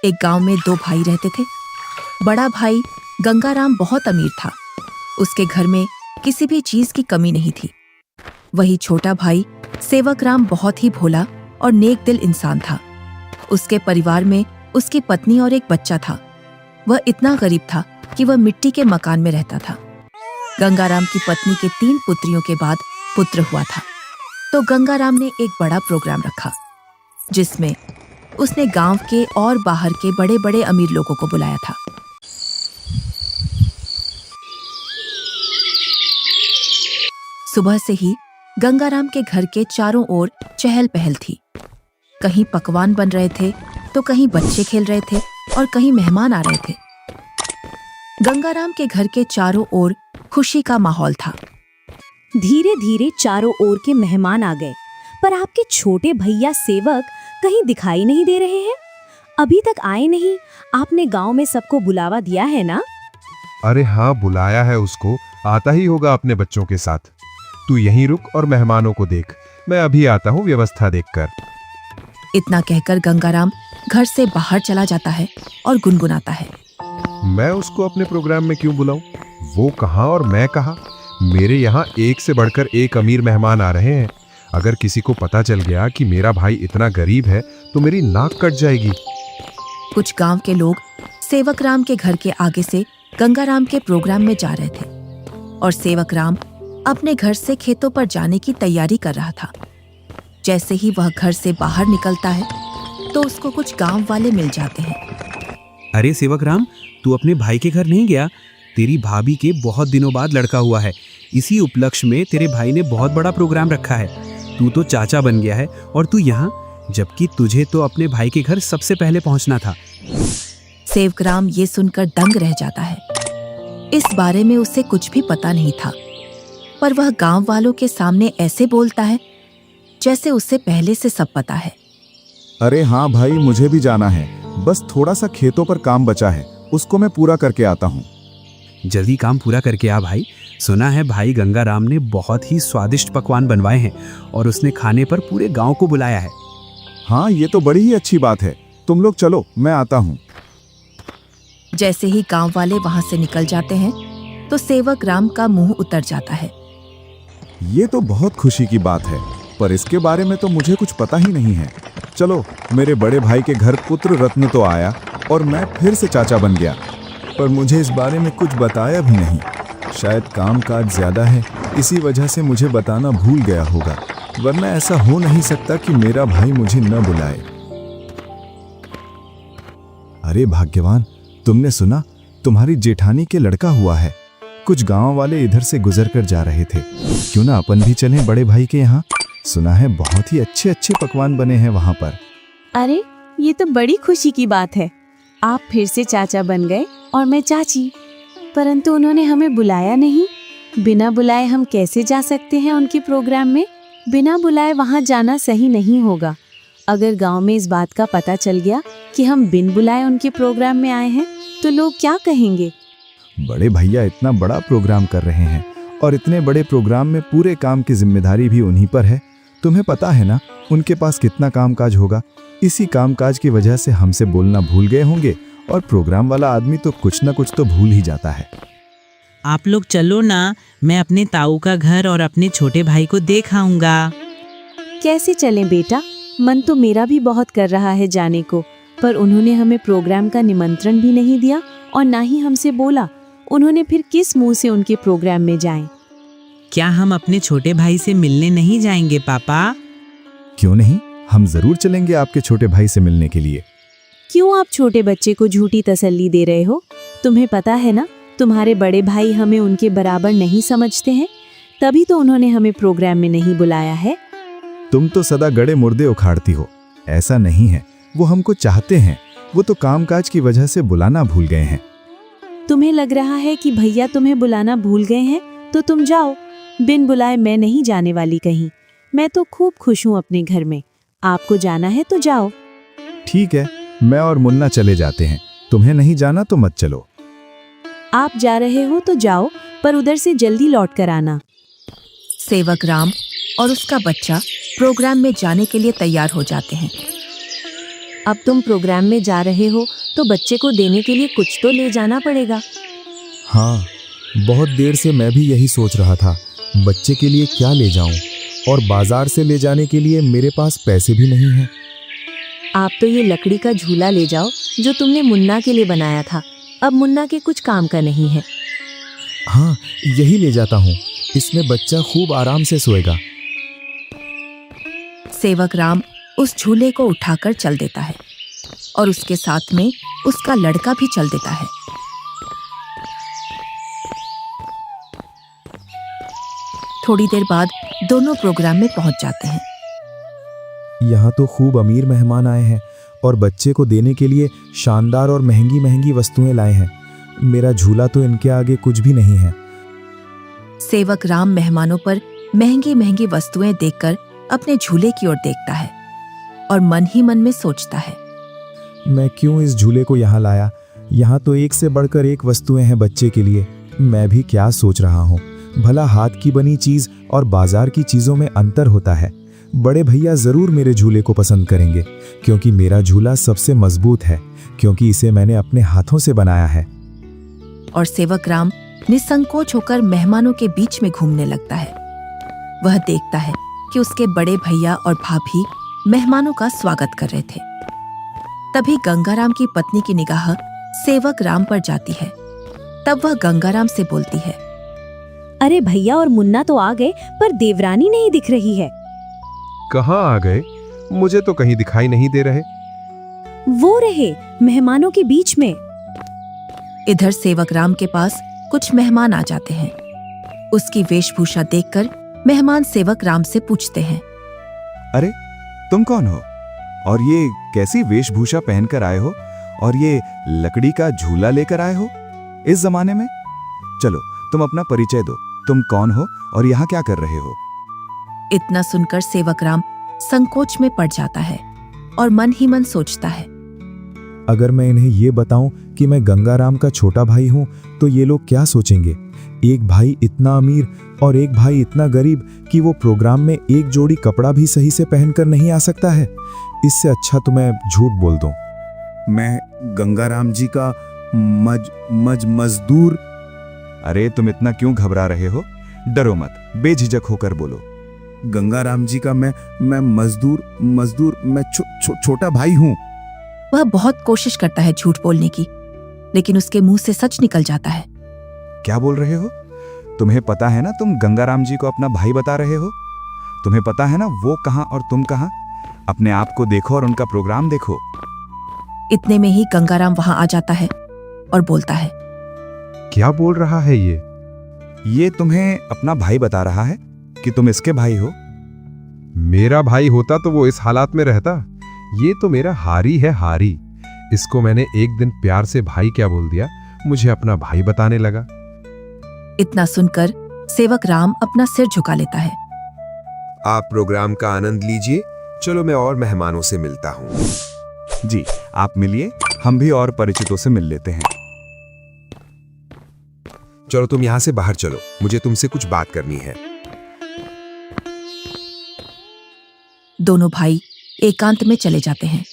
एक गांव में दो भाई रहते थे। बड़ा भाई गंगाराम बहुत अमीर था। उसके घर में किसी भी चीज की कमी नहीं थी। वही छोटा भाई सेवकराम बहुत ही भोला और नेक दिल इंसान था। उसके परिवार में उसकी पत्नी और एक बच्चा था। वह इतना गरीब था कि वह मिट्टी के मकान में रहता था। गंगाराम की पत्नी के 3 पुत्रियों के बाद पुत्र हुआ था, तो गंगाराम ने एक बड़ा प्रोग्राम रखा जिसमें उसने गांव के और बाहर के बड़े बड़े अमीर लोगों को बुलाया था। सुबह से ही गंगाराम के घर के चारों ओर चहल पहल थी। कहीं पकवान बन रहे थे तो कहीं बच्चे खेल रहे थे और कहीं मेहमान आ रहे थे। गंगाराम के घर के चारों ओर खुशी का माहौल था। धीरे धीरे चारों ओर के मेहमान आ गए, पर आपके छोटे भैया सेवक कहीं दिखाई नहीं दे रहे हैं। अभी तक आए नहीं। आपने गांव में सबको बुलावा दिया है ना? अरे हाँ, बुलाया है उसको। आता ही होगा अपने बच्चों के साथ। तू यहीं रुक और मेहमानों को देख। मैं अभी आता हूँ व्यवस्था देखकर। इतना कहकर गंगाराम घर से बाहर चला जाता है और गुनगुनाता है, मैं उसको अपने प्रोग्राम में क्यों बुलाऊं? वो कहाँ और मैं कहाँ? मेरे यहाँ एक से बढ़कर एक अमीर मेहमान आ रहे हैं। अगर किसी को पता चल गया कि मेरा भाई इतना गरीब है तो मेरी नाक कट जाएगी। कुछ गांव के लोग सेवकराम के घर के आगे से गंगाराम के प्रोग्राम में जा रहे थे और सेवकराम अपने घर से खेतों पर जाने की तैयारी कर रहा था। जैसे ही वह घर से बाहर निकलता है तो उसको कुछ गांव वाले मिल जाते हैं। अरे सेवकराम, तू अपने भाई के घर नहीं गया? तेरी भाभी के बहुत दिनों बाद लड़का हुआ है। इसी उपलक्ष्य में तेरे भाई ने बहुत बड़ा प्रोग्राम रखा है। तू तो चाचा बन गया है और तू यहाँ, जबकि तुझे तो अपने भाई के घर सबसे पहले पहुँचना था। सेवकराम ये सुनकर दंग रह जाता है। इस बारे में उसे कुछ भी पता नहीं था, पर वह गांव वालों के सामने ऐसे बोलता है जैसे उसे पहले से सब पता है। अरे हाँ भाई, मुझे भी जाना है। बस थोड़ा सा खेतों पर काम बचा है, उसको मैं पूरा करके आता हूँ। जल्दी काम पूरा करके आ भाई। सुना है भाई गंगाराम ने बहुत ही स्वादिष्ट पकवान बनवाए हैं और उसने खाने पर पूरे गांव को बुलाया है। हाँ, ये तो बड़ी ही अच्छी बात है। तुम लोग चलो, मैं आता हूँ। जैसे ही गांव वाले वहां से निकल जाते हैं तो सेवकराम का मुंह उतर जाता है। ये तो बहुत खुशी की बात है, पर इसके बारे में तो मुझे कुछ पता ही नहीं है। चलो, मेरे बड़े भाई के घर पुत्र रत्न तो आया और मैं फिर से चाचा बन गया, पर मुझे इस बारे में कुछ बताया भी नहीं। शायद काम काज ज्यादा है, इसी वजह से मुझे बताना भूल गया होगा, वरना ऐसा हो नहीं सकता कि मेरा भाई मुझे न बुलाए। अरे भाग्यवान, तुमने सुना? तुम्हारी जेठानी के लड़का हुआ है। कुछ गांव वाले इधर से गुजर कर जा रहे थे। क्यों ना अपन भी चलें बड़े भाई के यहाँ? सुना है बहुत ही अच्छे अच्छे पकवान बने हैं वहाँ पर। अरे, ये तो बड़ी खुशी की बात है। आप फिर से चाचा बन गए और मैं चाची, परंतु उन्होंने हमें बुलाया नहीं। बिना बुलाए हम कैसे जा सकते हैं उनके प्रोग्राम में? बिना बुलाए वहाँ जाना सही नहीं होगा। अगर गांव में इस बात का पता चल गया कि हम बिन बुलाए उनके प्रोग्राम में आए हैं तो लोग क्या कहेंगे? बड़े भैया इतना बड़ा प्रोग्राम कर रहे हैं और इतने बड़े प्रोग्राम में पूरे काम की जिम्मेदारी भी उन्हीं पर है। तुम्हें पता है ना उनके पास कितना कामकाज होगा। इसी कामकाज की वजह से हमसे बोलना भूल गए होंगे और प्रोग्राम वाला आदमी तो कुछ ना कुछ तो भूल ही जाता है। आप लोग चलो ना, मैं अपने ताऊ का घर और अपने छोटे भाई को देख आऊंगा। कैसे चलें बेटा? मन तो मेरा भी बहुत कर रहा है जाने को, पर उन्होंने हमें प्रोग्राम का निमंत्रण भी नहीं दिया और ना ही हमसे बोला। उन्होंने फिर किस मुंह से उनके प्रोग्राम में जाएं? क्या हम अपने छोटे भाई से मिलने नहीं जाएंगे पापा? क्यों नहीं, हम जरूर चलेंगे आपके छोटे भाई से मिलने के लिए। क्यों आप छोटे बच्चे को झूठी तसल्ली दे रहे हो? तुम्हें पता है ना, तुम्हारे बड़े भाई हमें उनके बराबर नहीं समझते हैं, तभी तो उन्होंने हमें प्रोग्राम में नहीं बुलाया है। तुम तो सदा गड़े मुर्दे उखाड़ती हो। ऐसा नहीं है, वो हमको चाहते हैं। वो तो कामकाज की वजह से बुलाना भूल गए हैं। तुम्हें लग रहा है कि भैया तुम्हें बुलाना भूल गए हैं तो तुम जाओ। बिन बुलाए मैं नहीं जाने वाली कहीं। मैं तो खूब खुश हूँ अपने घर में। आपको जाना है तो जाओ। ठीक है, मैं और मुन्ना चले जाते हैं। तुम्हें नहीं जाना तो मत चलो। आप जा रहे हो तो जाओ, पर उधर से जल्दी लौट कर आना। सेवकराम और उसका बच्चा प्रोग्राम में जाने के लिए तैयार हो जाते हैं। अब तुम प्रोग्राम में जा रहे हो तो बच्चे को देने के लिए कुछ तो ले जाना पड़ेगा। हाँ, बहुत देर से मैं भी यही सोच रहा था, बच्चे के लिए क्या ले जाऊं, और बाजार से ले जाने के लिए मेरे पास पैसे भी नहीं हैं। आप तो ये लकड़ी का झूला ले जाओ जो तुमने मुन्ना के लिए बनाया था। अब मुन्ना के कुछ काम का नहीं है। हाँ, यही ले जाता हूँ, इसमें बच्चा खूब आराम से सोएगा। सेवक राम उस झूले को उठाकर चल देता है और उसके साथ में उसका लड़का भी चल देता है। थोड़ी देर बाद दोनों प्रोग्राम में पहुंच जाते हैं। यहाँ तो खूब अमीर मेहमान आए हैं और बच्चे को देने के लिए शानदार और महंगी महंगी वस्तुएं लाए हैं। मेरा झूला तो इनके आगे कुछ भी नहीं है। सेवक राम मेहमानों पर महंगी महंगी वस्तुएं देखकर अपने झूले की ओर देखता है और मन ही मन में सोचता है, मैं क्यों इस झूले को यहाँ लाया? यहाँ तो एक से बढ़कर एक वस्तुएं हैं बच्चे के लिए। मैं भी क्या सोच रहा हूँ, भला हाथ की बनी चीज और बाजार की चीजों में अंतर होता है। बड़े भैया जरूर मेरे झूले को पसंद करेंगे, क्योंकि मेरा झूला सबसे मजबूत है, क्योंकि इसे मैंने अपने हाथों से बनाया है। और सेवक राम निसंकोच होकर मेहमानों के बीच में घूमने लगता है। वह देखता है कि उसके बड़े भैया और भाभी मेहमानों का स्वागत कर रहे थे। तभी गंगाराम की पत्नी की निगाह सेवक राम पर जाती है। तब वह गंगाराम से बोलती है, अरे भैया और मुन्ना तो आ गए, पर देवरानी नहीं दिख रही है। कहाँ आ गए? मुझे तो कहीं दिखाई नहीं दे रहे। वो रहे मेहमानों के बीच में। इधर सेवक राम के पास कुछ मेहमान आ जाते हैं। उसकी वेशभूषा देखकर मेहमान सेवक राम से पूछते हैं, अरे तुम कौन हो, और ये कैसी वेशभूषा पहनकर आए हो, और ये लकड़ी का झूला लेकर आए हो इस जमाने में? चलो तुम अपना परिचय दो, तुम कौन हो और यहाँ क्या कर रहे हो? इतना सुनकर सेवक राम संकोच में पड़ जाता है और मन ही मन सोचता है, अगर मैं इन्हें ये बताऊं कि मैं गंगाराम का छोटा भाई हूं तो ये लोग क्या सोचेंगे? एक भाई इतना अमीर और एक भाई इतना गरीब कि वो प्रोग्राम में एक जोड़ी कपड़ा भी सही से पहनकर नहीं आ सकता है। इससे अच्छा तो मैं झूठ बोल दूं। मैं गंगाराम जी का मजदूर। अरे तुम इतना क्यों घबरा रहे हो? डरो मत, बेझिझक होकर बोलो। गंगाराम जी का मैं मजदूर मैं छोटा भाई हूँ। वह बहुत कोशिश करता है झूठ बोलने की, लेकिन उसके मुंह से सच निकल जाता है। क्या बोल रहे हो? तुम्हें पता है ना तुम गंगाराम जी को अपना भाई बता रहे हो? तुम्हें पता है ना वो कहाँ और तुम कहाँ? अपने आप को देखो और उनका प्रोग्राम देखो। इतने में ही गंगाराम वहां आ जाता है और बोलता है, क्या बोल रहा है ये? ये तुम्हें अपना भाई बता रहा है कि तुम इसके भाई हो। मेरा भाई होता तो वो इस हालात में रहता। ये तो मेरा हारी है, हारी। इसको मैंने एक दिन प्यार से भाई क्या बोल दिया, मुझे अपना भाई बताने लगा। इतना सुनकर सेवक राम अपना सिर झुका लेता है। आप प्रोग्राम का आनंद लीजिए। चलो मैं और मेहमानों से मिलता हूँ। जी आप मिलिए, हम भी और परिचितों से मिल लेते हैं। चलो तुम यहाँ से बाहर चलो, मुझे तुमसे कुछ बात करनी है। दोनों भाई एकांत में चले जाते हैं।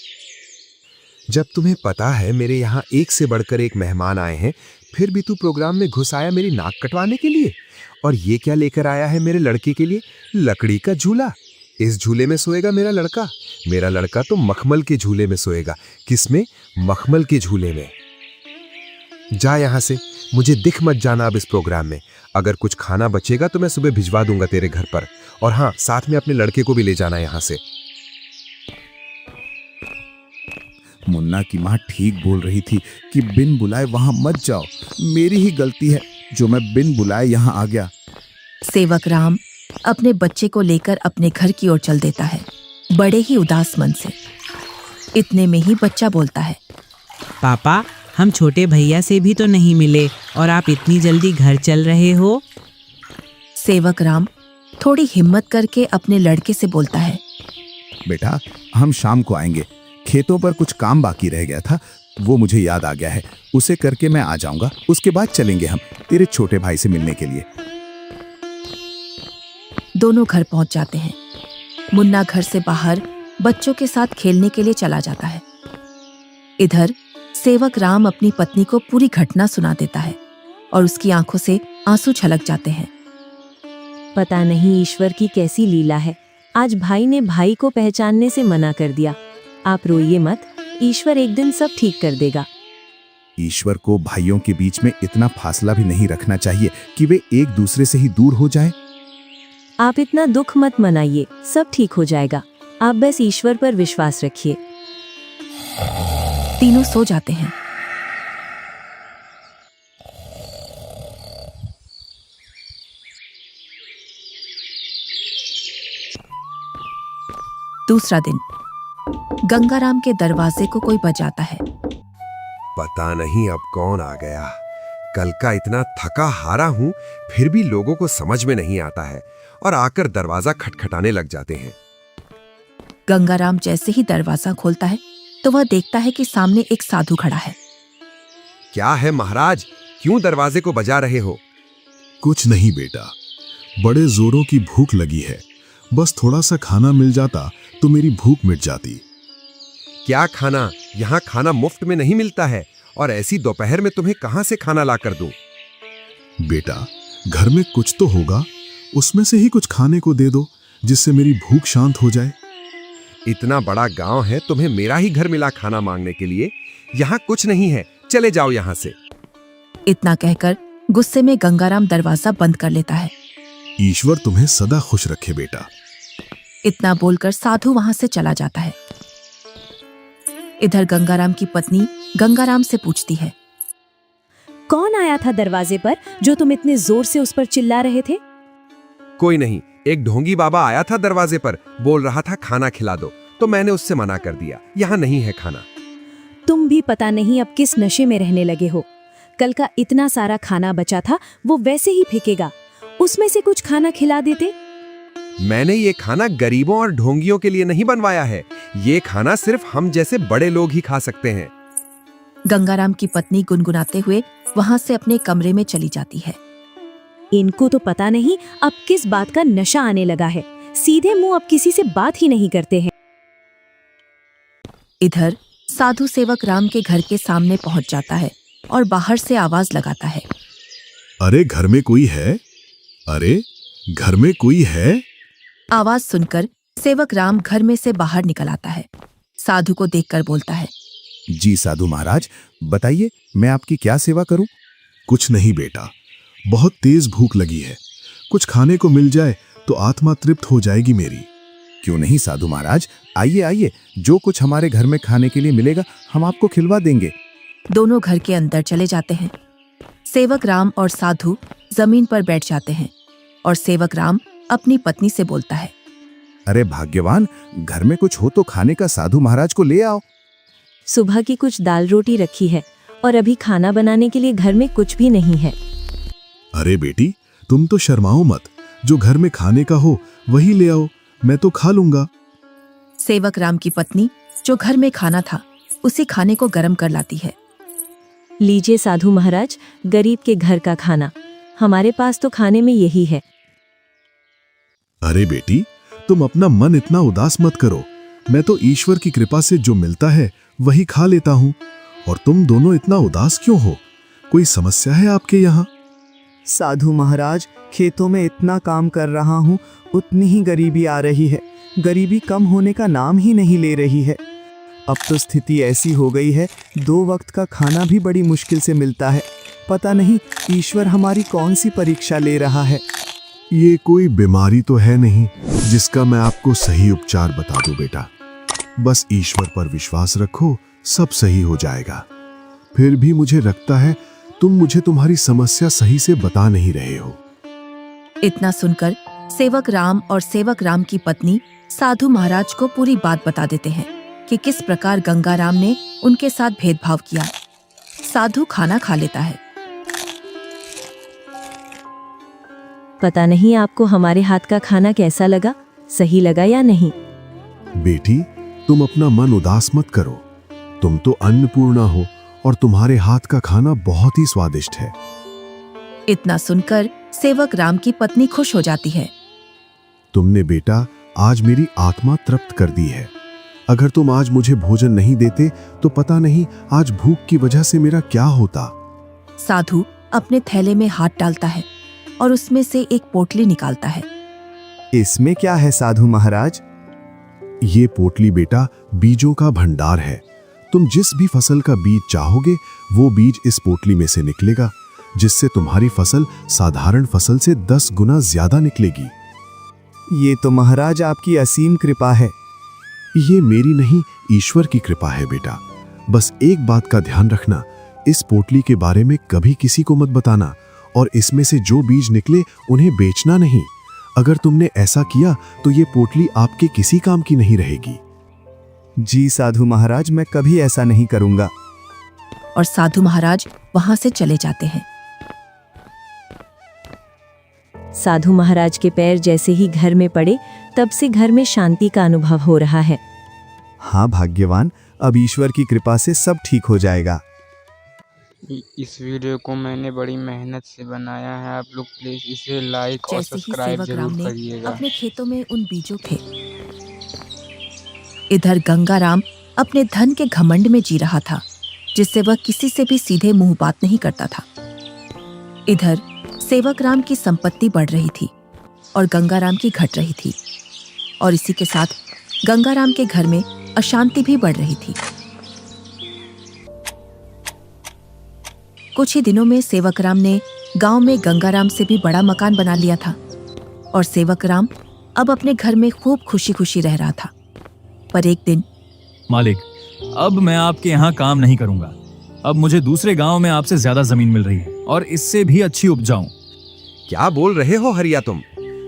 जब तुम्हें पता है मेरे यहाँ एक से बढ़कर एक मेहमान आए हैं, फिर भी तू प्रोग्राम में घुस आया मेरी नाक कटवाने के लिए। और ये क्या लेकर आया है मेरे लड़के के लिए? लकड़ी का झूला। इस झूले में सोएगा मेरा लड़का। मेरा लड़का तो मखमल के झूले में सोएगा। किसमें? मखमल के झूले में। जा यहाँ से, मुझे दिख मत जाना अब इस प्रोग्राम में। अगर कुछ खाना बचेगा तो मैं सुबह भिजवा दूंगा तेरे घर पर। और हाँ, साथ में अपने लड़के को भी ले जाना यहाँ से। मुन्ना की माँ ठीक बोल रही थी कि बिन बुलाए वहां मत जाओ। मेरी ही गलती है जो मैं बिन बुलाए यहाँ आ गया। सेवक राम अपने बच्चे को लेकर अपने घर की ओर चल देता है, बड़े ही उदास मन से। इतने में ही बच्चा बोलता है, पापा, हम छोटे भैया से भी तो नहीं मिले और आप इतनी जल्दी घर चल रहे हो। सेवक राम थोड़ी हिम्मत करके अपने लड़के से बोलता है, बेटा हम शाम को आएंगे। खेतों पर कुछ काम बाकी रह गया था, वो मुझे याद आ गया है। उसे करके मैं आ जाऊंगा। उसके बाद चलेंगे हम तेरे छोटे भाई से मिलने के लिए। दोनों घर पहुंच जाते हैं। मुन्ना घर से बाहर बच्चों के साथ खेलने के लिए चला जाता है। इधर सेवक राम अपनी पत्नी को पूरी घटना सुना देता है और उसकी आंखों से आंसू छलक जाते हैं। पता नहीं ईश्वर की कैसी लीला है, आज भाई ने भाई को पहचानने से मना कर दिया। आप रोइए मत, ईश्वर एक दिन सब ठीक कर देगा। ईश्वर को भाइयों के बीच में इतना फासला भी नहीं रखना चाहिए कि वे एक दूसरे से ही दूर हो जाएं। आप इतना दुख मत मनाइए, सब ठीक हो जाएगा। आप बस ईश्वर पर विश्वास रखिए। तीनों सो जाते हैं। दूसरा दिन गंगाराम के दरवाजे को कोई बजाता है। पता नहीं अब कौन आ गया। कल का इतना थका हारा हूं, फिर भी लोगों को समझ में नहीं आता है और आकर दरवाजा खटखटाने लग जाते हैं। गंगाराम जैसे ही दरवाजा खोलता है तो वह देखता है कि सामने एक साधु खड़ा है। क्या है महाराज, क्यों दरवाजे को बजा रहे हो? कुछ नहीं बेटा, बड़े जोरों की भूख लगी है। बस थोड़ा सा खाना मिल जाता तो मेरी भूख मिट जाती। क्या खाना? यहाँ खाना मुफ्त में नहीं मिलता है और ऐसी दोपहर में तुम्हें कहां से खाना ला कर दूं? बेटा, घर में कुछ तो होगा, उसमें से ही कुछ खाने को दे दो जिससे मेरी भूख शांत हो जाए। इतना बड़ा गांव है, तुम्हें मेरा ही घर मिला खाना मांगने के लिए? यहाँ कुछ नहीं है, चले जाओ यहाँ से। इतना कहकर गुस्से में गंगाराम दरवाजा बंद कर लेता है। ईश्वर तुम्हें सदा खुश रखे बेटा। इतना बोलकर साधु वहां से चला जाता है। इधर गंगाराम की पत्नी गंगाराम से पूछती है, कौन आया था दरवाजे पर जो तुम इतने जोर से उस पर चिल्ला रहे थे? कोई नहीं, एक ढोंगी बाबा आया था दरवाजे पर, बोल रहा था खाना खिला दो, तो मैंने उससे मना कर दिया। यहाँ नहीं है खाना। तुम भी पता नहीं अब किस नशे में रहने लगे हो। कल का इतना सारा खाना बचा था, वो वैसे ही फेंकेगा। उसमें से कुछ खाना खिला देते। मैंने ये खाना गरीबों और ढोंगियों के लिए नहीं बनवाया है। ये खाना सिर्फ हम जैसे बड़े लोग ही खा सकते हैं। गंगाराम की पत्नी गुनगुनाते हुए वहां से अपने कमरे में चली जाती है। इनको तो पता नहीं अब किस बात का नशा आने लगा है। सीधे मुंह अब किसी से बात ही नहीं करते हैं। इधर साधु सेवक राम के घर के सामने पहुंच जाता है और बाहर से आवाज लगाता है, अरे घर में कोई है? अरे घर में कोई है? आवाज सुनकर सेवक राम घर में से बाहर निकल आता है। साधु को देखकर बोलता है, जी साधु महाराज, बताइए मैं आपकी क्या सेवा करूं? कुछ नहीं बेटा, बहुत तेज भूख लगी है। कुछ खाने को मिल जाए तो आत्मा तृप्त हो जाएगी मेरी। क्यों नहीं साधु महाराज, आइए आइए, जो कुछ हमारे घर में खाने के लिए मिलेगा हम आपको खिलवा देंगे। दोनों घर के अंदर चले जाते हैं। सेवक राम और साधु जमीन पर बैठ जाते हैं और सेवक राम अपनी पत्नी से बोलता है, अरे भाग्यवान, घर में कुछ हो तो खाने का साधु महाराज को ले आओ। सुबह की कुछ दाल रोटी रखी है और अभी खाना बनाने के लिए घर में कुछ भी नहीं है। अरे बेटी, तुम तो शर्माओ मत, जो घर में खाने का हो वही ले आओ, मैं तो खा लूंगा। सेवक राम की पत्नी जो घर में खाना था उसी खाने को गर्म कर लाती है। लीजिए साधु महाराज, गरीब के घर का खाना। हमारे पास तो खाने में यही है। अरे बेटी, तुम अपना मन इतना उदास मत करो। मैं तो ईश्वर की कृपा से जो मिलता है वही खा लेता हूँ। और तुम दोनों इतना उदास क्यों हो? कोई समस्या है आपके यहाँ? साधु महाराज, खेतों में इतना काम कर रहा हूँ, उतनी ही गरीबी आ रही है। गरीबी कम होने का नाम ही नहीं ले रही है। अब तो स्थिति ऐसी हो गई है, 2 वक्त का खाना भी बड़ी मुश्किल से मिलता है। पता नहीं ईश्वर हमारी कौन सी परीक्षा ले रहा है। ये कोई बीमारी तो है नहीं जिसका मैं आपको सही उपचार बता दूं बेटा। बस ईश्वर पर विश्वास रखो, सब सही हो जाएगा। फिर भी मुझे लगता है तुम मुझे तुम्हारी समस्या सही से बता नहीं रहे हो। इतना सुनकर सेवक राम और सेवक राम की पत्नी साधु महाराज को पूरी बात बता देते हैं कि किस प्रकार गंगाराम ने उनके साथ भेदभाव किया। साधु खाना खा लेता है। पता नहीं आपको हमारे हाथ का खाना कैसा लगा, सही लगा या नहीं? बेटी, तुम अपना मन उदास मत करो। तुम तो अन्नपूर्णा हो और तुम्हारे हाथ का खाना बहुत ही स्वादिष्ट है। इतना सुनकर सेवक राम की पत्नी खुश हो जाती है। तुमने बेटा आज मेरी आत्मा तृप्त कर दी है। अगर तुम आज मुझे भोजन नहीं देते तो पता नहीं आज भूख की वजह से मेरा क्या होता। साधु अपने थैले में हाथ डालता है और उसमें से एक पोटली निकालता है। इसमें क्या है साधु महाराज? ये पोटली बेटा बीजों का भंडार है। तुम जिस भी फसल का बीज चाहोगे वो बीज इस पोटली में से निकलेगा, जिससे तुम्हारी फसल साधारण फसल से 10 गुना ज्यादा निकलेगी। ये तो महाराज आपकी असीम कृपा है। ये मेरी नहीं, ईश्वर की कृपा है बेटा। बस एक बात का ध्यान रखना, इस पोटली के बारे में कभी किसी को मत बताना, और इसमें से जो बीज निकले उन्हें बेचना नहीं। अगर तुमने ऐसा किया तो ये पोटली आपके किसी काम की नहीं रहेगी। जी साधु महाराज, मैं कभी ऐसा नहीं करूंगा। और साधु महाराज वहां से चले जाते हैं। साधु महाराज के पैर जैसे ही घर में पड़े तब से घर में शांति का अनुभव हो रहा है। हाँ भाग्यवान, अब ईश्वर की कृपा से सब ठीक हो जाएगा। इस वीडियो को मैंने बड़ी मेहनत से बनाया है। आप लोग प्लीज इसे लाइक और जैसे ही सब्सक्राइब सेवक राम जरूर ने करिएगा। अपने खेतों में उन बीजों थे, इधर गंगाराम अपने धन के घमंड में जी रहा था, जिससे वह किसी से भी सीधे मुंह बात नहीं करता था। इधर सेवक राम की संपत्ति बढ़ रही थी और गंगाराम की घट रही थी, और इसी के साथ गंगाराम के घर में अशांति भी बढ़ रही थी। कुछ ही दिनों में सेवक राम ने गांव में गंगाराम से भी बड़ा मकान बना लिया था, और सेवक राम अब अपने घर में खूब खुशी खुशी रह रहा था। पर एक दिन, मालिक, अब मैं आपके यहाँ काम नहीं करूंगा। अब मुझे दूसरे गांव में आपसे ज्यादा जमीन मिल रही है और इससे भी अच्छी उपजाऊ। क्या बोल रहे हो हरिया तुम?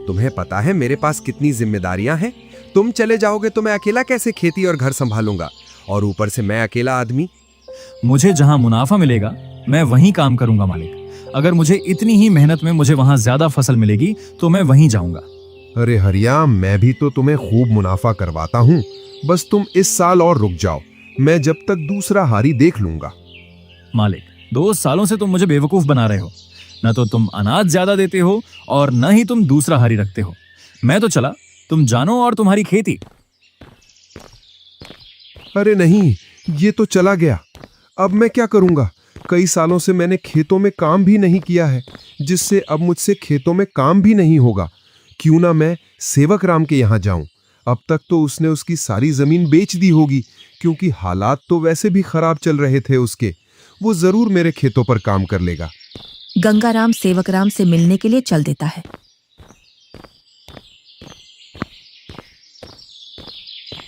तुम्हें पता है मेरे पास कितनी जिम्मेदारियां हैं? तुम चले जाओगे तो मैं अकेला कैसे खेती और घर संभालूंगा, और ऊपर से मैं अकेला आदमी। मुझे जहाँ मुनाफा मिलेगा मैं वहीं काम करूंगा मालिक। अगर मुझे इतनी ही मेहनत में मुझे वहां ज्यादा फसल मिलेगी तो मैं वहीं जाऊंगा। अरे हरिया, मैं भी तो तुम्हें खूब मुनाफा करवाता हूँ। बस तुम इस साल और रुक जाओ, मैं जब तक दूसरा हारी देख लूंगा। मालिक, 2 सालों से तुम मुझे बेवकूफ बना रहे हो। न तो तुम अनाज ज्यादा देते हो और न ही तुम दूसरा हारी रखते हो। मैं तो चला, तुम जानो और तुम्हारी खेती। अरे नहीं, ये तो चला गया। अब मैं क्या करूंगा? कई सालों से मैंने खेतों में काम भी नहीं किया है, जिससे अब मुझसे खेतों में काम भी नहीं होगा। क्यों ना मैं सेवक राम के यहाँ जाऊं। अब तक तो उसने उसकी सारी जमीन बेच दी होगी, क्योंकि हालात तो वैसे भी खराब चल रहे थे उसके। वो जरूर मेरे खेतों पर काम कर लेगा। गंगाराम सेवक राम से मिलने के लिए चल देता है।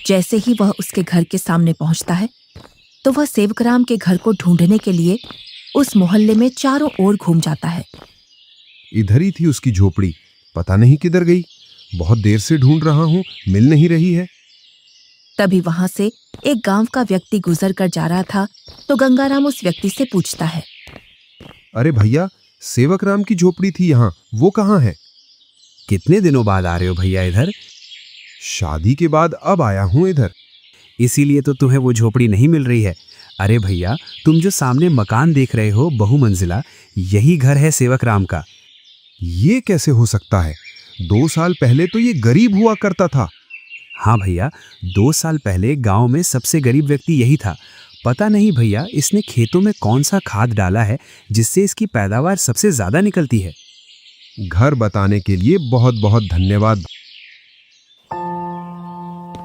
जैसे ही वह उसके घर के सामने पहुंचता है तो वह सेवक राम के घर को ढूंढने के लिए उस मोहल्ले में चारों ओर घूम जाता है। इधर ही थी उसकी झोपड़ी, पता नहीं किधर गई। बहुत देर से ढूंढ रहा हूं, मिल नहीं रही है। तभी वहां से एक गांव का व्यक्ति गुजर कर जा रहा था, तो गंगाराम उस व्यक्ति से पूछता है, अरे भैया, सेवक राम की झोपड़ी थी यहाँ, वो कहाँ है? कितने दिनों बाद आ रहे हो भैया इधर? शादी के बाद अब आया हूँ इधर। इसीलिए तो तुम्हें वो झोपड़ी नहीं मिल रही है। अरे भैया, तुम जो सामने मकान देख रहे हो बहुमंजिला, यही घर है सेवक राम का। ये कैसे हो सकता है? 2 साल पहले तो ये गरीब हुआ करता था। हाँ भैया, 2 साल पहले गांव में सबसे गरीब व्यक्ति यही था। पता नहीं भैया, इसने खेतों में कौन सा खाद डाला है जिससे इसकी पैदावार सबसे ज्यादा निकलती है। घर बताने के लिए बहुत बहुत धन्यवाद।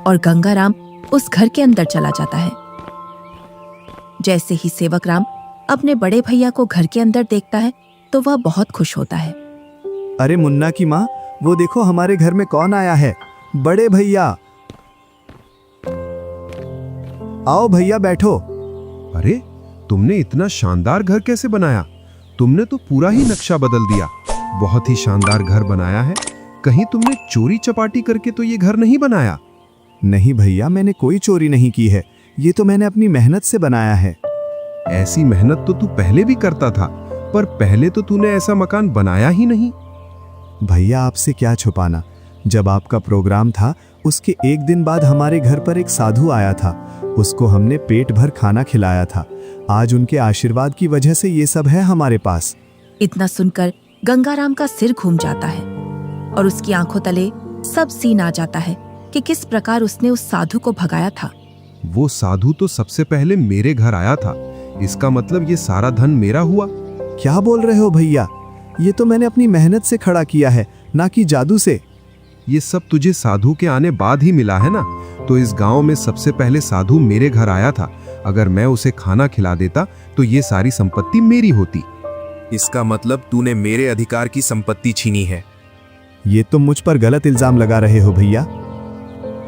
और गंगाराम उस घर के अंदर चला जाता है। जैसे ही सेवक राम अपने बड़े भैया को घर के अंदर देखता है तो वह बहुत खुश होता है। अरे मुन्ना की माँ, वो देखो हमारे घर में कौन आया है। बड़े भैया, आओ भैया बैठो। अरे, तुमने इतना शानदार घर कैसे बनाया? तुमने तो पूरा ही नक्शा बदल दिया। बहुत ही शानदार घर बनाया है। कहीं तुमने चोरी चपाटी करके तो ये घर नहीं बनाया? नहीं भैया, मैंने कोई चोरी नहीं की है। ये तो मैंने अपनी मेहनत से बनाया है। ऐसी मेहनत तो तू पहले भी करता था, पर पहले तो तूने ऐसा मकान बनाया ही नहीं। भैया, आपसे क्या छुपाना, जब आपका प्रोग्राम था उसके एक दिन बाद हमारे घर पर एक साधु आया था। उसको हमने पेट भर खाना खिलाया था। आज उनके आशीर्वाद की वजह से ये सब है हमारे पास। इतना सुनकर गंगाराम का सिर घूम जाता है और उसकी आंखों तले सब सीन आ जाता है कि किस प्रकार उसने उस साधु को भगाया था। वो साधु तो सबसे पहले मेरे घर आया था, इसका मतलब ये सारा धन मेरा हुआ। क्या बोल रहे हो भैया? ये तो मैंने अपनी मेहनत से खड़ा किया है, ना कि जादू से। ये सब तुझे साधु के आने बाद ही मिला है ना? तो इस गांव में सबसे पहले साधु मेरे घर आया था। अगर मैं उसे खाना खिला देता तो ये सारी संपत्ति मेरी होती। इसका मतलब तूने मेरे अधिकार की संपत्ति छीनी है। ये तुम मुझ पर गलत इल्जाम लगा रहे हो भैया।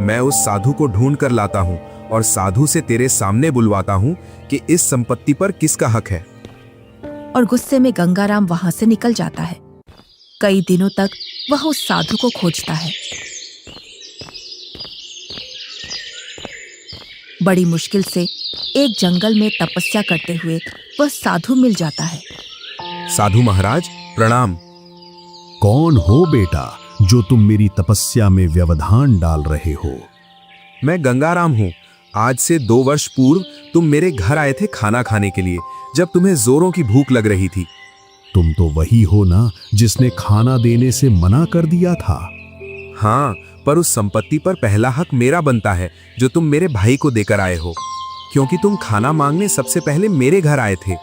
मैं उस साधु को ढूंढ कर लाता हूँ और साधु से तेरे सामने बुलवाता हूँ कि इस संपत्ति पर किसका हक है। और गुस्से में गंगाराम वहां से निकल जाता है। कई दिनों तक वह उस साधु को खोजता है। बड़ी मुश्किल से एक जंगल में तपस्या करते हुए वह साधु मिल जाता है। साधु महाराज प्रणाम। कौन हो बेटा जो तुम मेरी तपस्या में व्यवधान डाल रहे हो? मैं गंगाराम हूँ। आज से 2 वर्ष पूर्व तुम मेरे घर आए थे खाना खाने के लिए, जब तुम्हें जोरों की भूख लग रही थी। तुम तो वही हो ना जिसने खाना देने से मना कर दिया था? हाँ, पर उस संपत्ति पर पहला हक मेरा बनता है जो तुम मेरे भाई को देकर आए हो, क्योंकि तुम खाना मांगने सबसे पहले मेरे घर आए थे।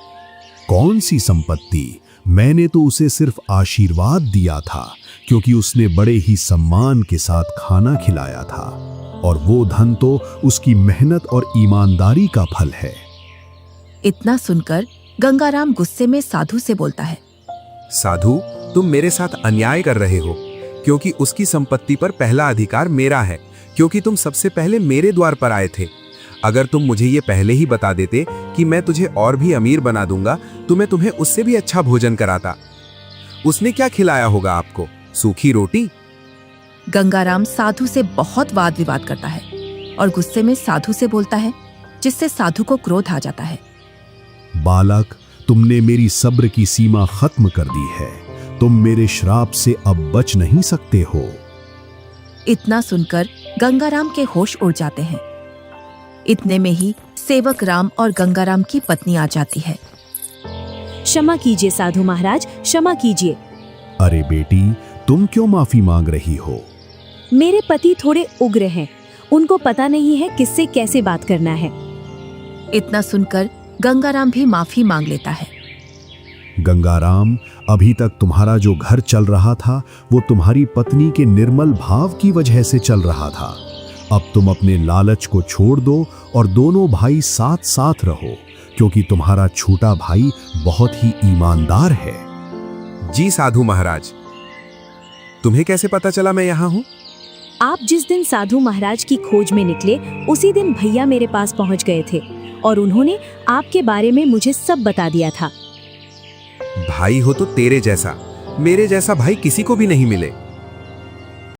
कौन सी संपत्ति? मैंने तो उसे सिर्फ आशीर्वाद दिया था, क्योंकि उसने बड़े ही सम्मान के साथ खाना खिलाया था, और वो धन तो उसकी मेहनत और ईमानदारी का फल है। इतना सुनकर गंगाराम गुस्से में साधु से बोलता है, साधु, तुम मेरे साथ अन्याय कर रहे हो, क्योंकि उसकी संपत्ति पर पहला अधिकार मेरा है, क्योंकि तुम सबसे पहले मेरे द्वार पर आए थे। अगर तुम मुझे ये पहले ही बता देते कि मैं तुझे और भी अमीर बना दूंगा, तो मैं तुम्हें उससे भी अच्छा भोजन कराता। उसने क्या खिलाया होगा आपको? सूखी रोटी? गंगाराम साधु से बहुत वाद विवाद करता है और गुस्से में साधु से बोलता है, जिससे साधु को क्रोध आ जाता है। बालक, तुमने मेरी सब्र की सीमा खत्म कर दी है। तुम मेरे श्राप से अब बच नहीं सकते हो। इतना सुनकर गंगाराम के होश उड़ जाते हैं। इतने में ही सेवक राम और गंगाराम की पत्नी आ जाती है। क्षमा कीजिए साधु महाराज, क्षमा कीजिए। अरे बेटी, तुम क्यों माफी मांग रही हो? मेरे पति थोड़े उग्र हैं, उनको पता नहीं है किससे कैसे बात करना है। इतना सुनकर गंगाराम भी माफी मांग लेता है। गंगाराम, अभी तक तुम्हारा जो घर चल रहा था वो तुम्हारी पत्नी के निर्मल भाव की वजह से चल रहा था। अब तुम अपने लालच को छोड़ दो और दोनों भाई साथ साथ रहो, क्योंकि तुम्हारा छोटा भाई बहुत ही ईमानदार है। जी साधु महाराज। तुम्हें कैसे पता चला मैं यहाँ हूँ? आप जिस दिन साधु महाराज की खोज में निकले, उसी दिन भैया मेरे पास पहुँच गए थे और उन्होंने आपके बारे में मुझे सब बता दिया था। भाई हो तो तेरे जैसा, मेरे जैसा भाई किसी को भी नहीं मिले।